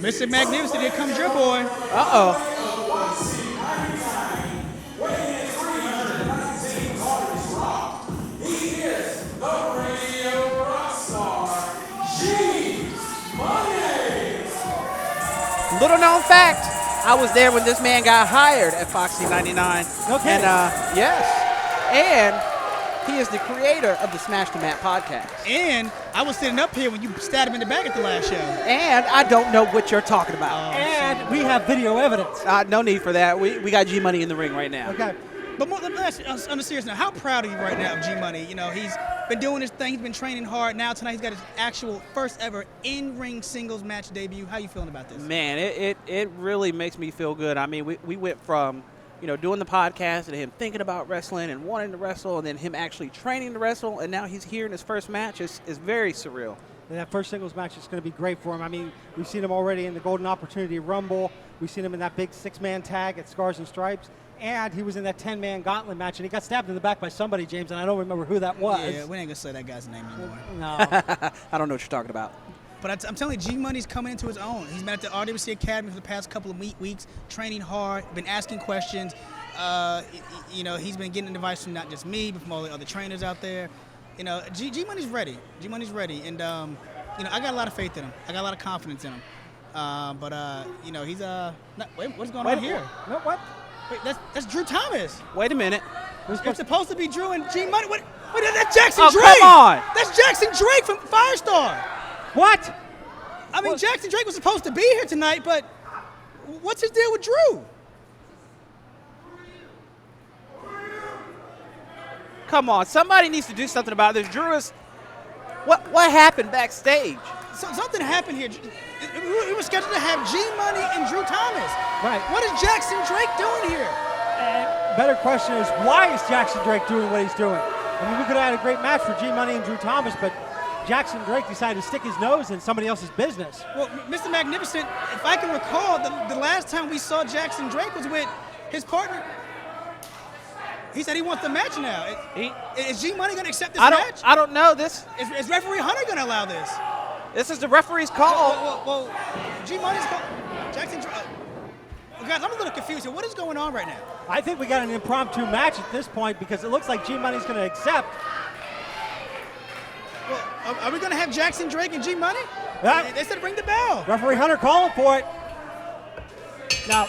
Mr. Magnificent, here comes your boy. Uh-oh. Little known fact, I was there when this man got hired at Foxy 99. Okay. And yes. And he is the creator of the Smash the Mat podcast. And I was sitting up here when you stabbed him in the back at the last show. And I don't know what you're talking about. And we have video evidence. No need for that. We got G-Money in the ring right now. Okay. But let me ask you, on a serious note, how proud are you right now of G-Money? You know, he's been doing his thing. He's been training hard. Now tonight he's got his actual first ever in-ring singles match debut. How you feeling about this? Man, it really makes me feel good. I mean, we went from, doing the podcast and him thinking about wrestling and wanting to wrestle and then him actually training to wrestle, and now he's here in his first match. It's very surreal. And that first singles match is going to be great for him. I mean, we've seen him already in the Golden Opportunity Rumble. We've seen him in that big 6-man tag at Scars and Stripes. And he was in that 10-man gauntlet match, and he got stabbed in the back by somebody, James, and I don't remember who that was. Yeah, we ain't going to say that guy's name anymore. No. I don't know what you're talking about. But I'm telling you, G-Money's coming into his own. He's been at the RWC Academy for the past couple of weeks, training hard, been asking questions. He's been getting advice from not just me, but from all the other trainers out there. G-Money's ready. G-Money's ready. And, I got a lot of faith in him. I got a lot of confidence in him. He's wait, what's going on here? No, what? Wait, that's Drew Thomas. Wait a minute. It's supposed to be Drew and G-Money. What? That's Jackson Drake. Oh, come on. That's Jackson Drake from Firestar. What? I mean, Jackson Drake was supposed to be here tonight, but what's his deal with Drew? Come on, somebody needs to do something about this. Drew is. What happened backstage? So something happened here. We were scheduled to have G-Money and Drew Thomas. Right. What is Jackson Drake doing here? Better question is, why is Jackson Drake doing what he's doing? I mean, we could have had a great match for G-Money and Drew Thomas, but Jackson Drake decided to stick his nose in somebody else's business. Well, Mr. Magnificent, if I can recall, the last time we saw Jackson Drake was with his partner. He said he wants the match now. Is G-Money going to accept this match? I don't know. This is referee Hunter going to allow this? This is the referee's call. Well, G-Money's call. Jackson Drake. Guys, I'm a little confused here. What is going on right now? I think we got an impromptu match at this point because it looks like G-Money's going to accept. Well, are we going to have Jackson Drake and G-Money? Yeah. They said ring the bell. Referee Hunter calling for it. Now,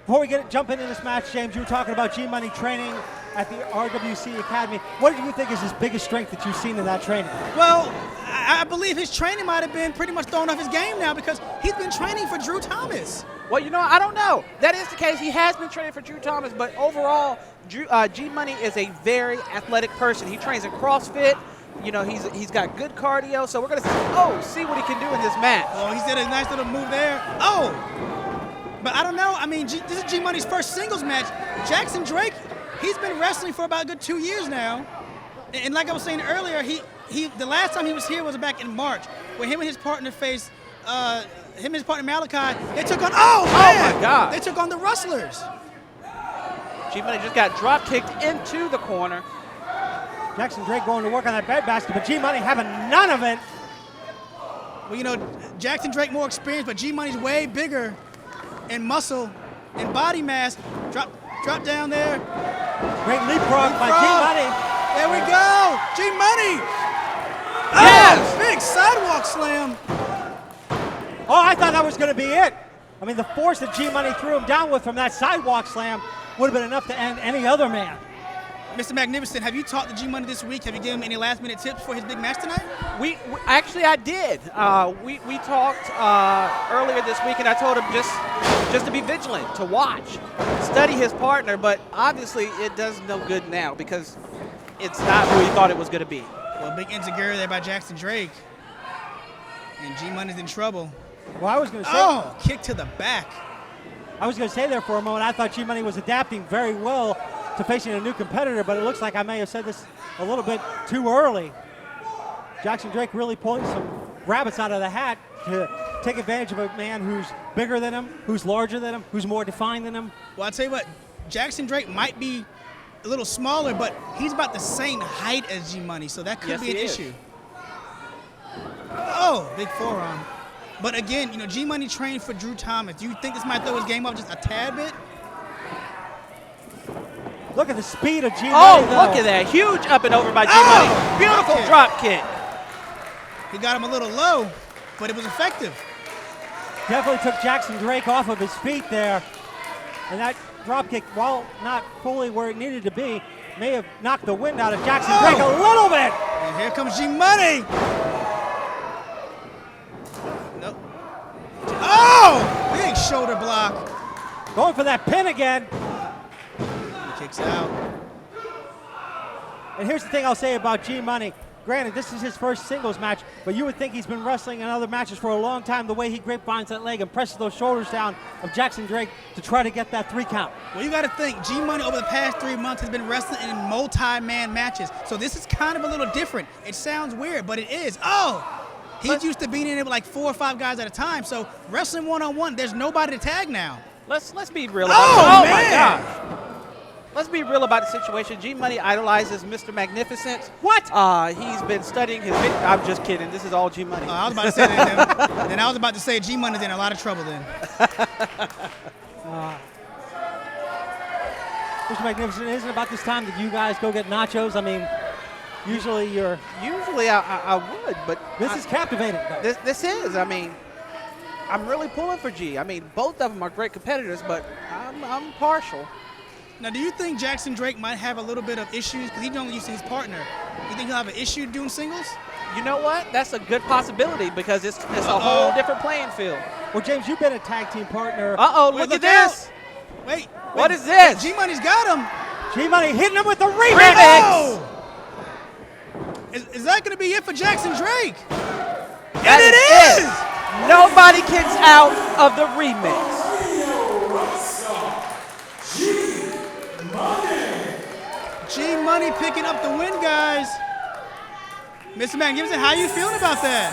before we jump into this match, James, you were talking about G-Money training at the RWC Academy. What do you think is his biggest strength that you've seen in that training? Well, I believe his training might have been pretty much thrown off his game now because he's been training for Drew Thomas. Well, I don't know. That is the case. He has been training for Drew Thomas, but overall, G-Money is a very athletic person. He trains in CrossFit. He's got good cardio, so we're going to see what he can do in this match. Oh, he did a nice little move there. Oh! But I don't know. I mean, this is G-Money's first singles match. Jackson Drake, he's been wrestling for about a good 2 years now. And like I was saying earlier, the last time he was here was back in March, where him and his partner faced, him and his partner Malachi, they took on, oh my God! They took on the Rustlers. G-Money just got drop kicked into the corner. Jackson Drake going to work on that bed basket, but G-Money having none of it. Well, Jackson Drake more experienced, but G-Money's way bigger in muscle and body mass. Drop down there. Great leapfrog by G-Money. There we go. G-Money. Yes. Oh, big sidewalk slam. Oh, I thought that was going to be it. I mean, the force that G-Money threw him down with from that sidewalk slam would have been enough to end any other man. Mr. Magnificent, have you talked to G-Money this week? Have you given him any last-minute tips for his big match tonight? Actually, I did. We talked earlier this week, and I told him just to be vigilant, to watch, study his partner. But obviously, it does no good now because it's not who he thought it was going to be. Well, big insecurity there by Jackson Drake, and G-Money's in trouble. Well, I was going to say. Oh, kick to the back. I was going to say there for a moment, I thought G-Money was adapting very well to facing a new competitor, but it looks like I may have said this a little bit too early. Jackson Drake really pulling some rabbits out of the hat to take advantage of a man who's bigger than him, who's larger than him, who's more defined than him. Well, I'll tell you what, Jackson Drake might be a little smaller, but he's about the same height as G-Money, so that could be an issue. Oh, big forearm. But again, you know, G-Money trained for Drew Thomas. Do you think this might throw his game up just a tad bit? Look at the speed of G-Money, Oh, though. look at that. Huge up and over by G-Money. Oh, Beautiful okay. drop kick. He got him a little low, but it was effective. Definitely took Jackson Drake off of his feet there. And that drop kick, while not fully where it needed to be, may have knocked the wind out of Jackson Drake a little bit. And here comes G-Money. Nope. Oh! Big shoulder block. Going for that pin again. He kicks out. And here's the thing I'll say about G-Money. Granted, this is his first singles match, but you would think he's been wrestling in other matches for a long time, the way he grapevines that leg and presses those shoulders down of Jackson Drake to try to get that 3 count. Well, you got to think, G-Money over the past 3 months has been wrestling in multi-man matches. So this is kind of a little different. It sounds weird, but it is. Oh! He's used to being in there with like 4 or 5 guys at a time. So wrestling one-on-one, there's nobody to tag now. Let's be real about it. Oh, Oh, my man. gosh. Let's be real about the situation. G-Money idolizes Mr. Magnificent. What? He's been studying his I'm just kidding. This is all G-Money. I was about to say that. Then I was about to say G-Money's in a lot of trouble then. Mr. Magnificent, isn't it about this time that you guys go get nachos? I mean, usually you're... Usually I would, but This is captivating, though. this is. I mean, I'm really pulling for G. I mean, both of them are great competitors, but I'm partial. Now, do you think Jackson Drake might have a little bit of issues? Because he's only used to his partner. You think he'll have an issue doing singles? You know what? That's a good possibility because it's a whole different playing field. Well, James, you've been a tag team partner. Uh-oh, look at this. Wait. What is this? G-Money's got him. G-Money hitting him with the remix. Oh! Is that going to be it for Jackson Drake? That it is! Nobody kicks out of the remix. G-Money picking up the win, guys. Mr. Magnificent, how you feeling about that?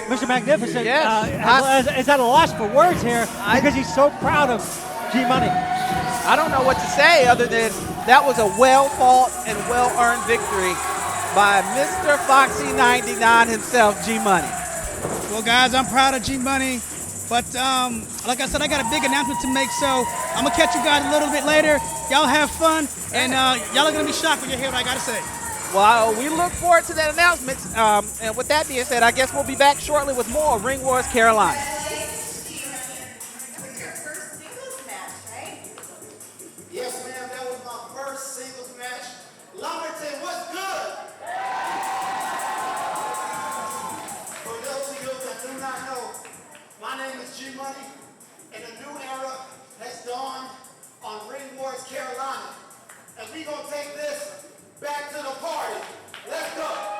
Mr. Magnificent Yes. is at a loss for words here because he's so proud of G-Money. I don't know what to say other than that was a well-fought and well-earned victory by Mr. Foxy 99 himself, G-Money. Well, guys, I'm proud of G-Money. But like I said, I got a big announcement to make, so I'm going to catch you guys a little bit later. Y'all have fun, and y'all are going to be shocked when you hear what I got to say. Well, we look forward to that announcement. And with that being said, I guess we'll be back shortly with more Ring Wars Carolina. Yes, ma'am, that was my first singles match. Lumberton, what's good? For those of you that do not know, my name is G-Money, and a new era has dawned on Ring Wars Carolina. And we're going to take this back to the party. Let's go.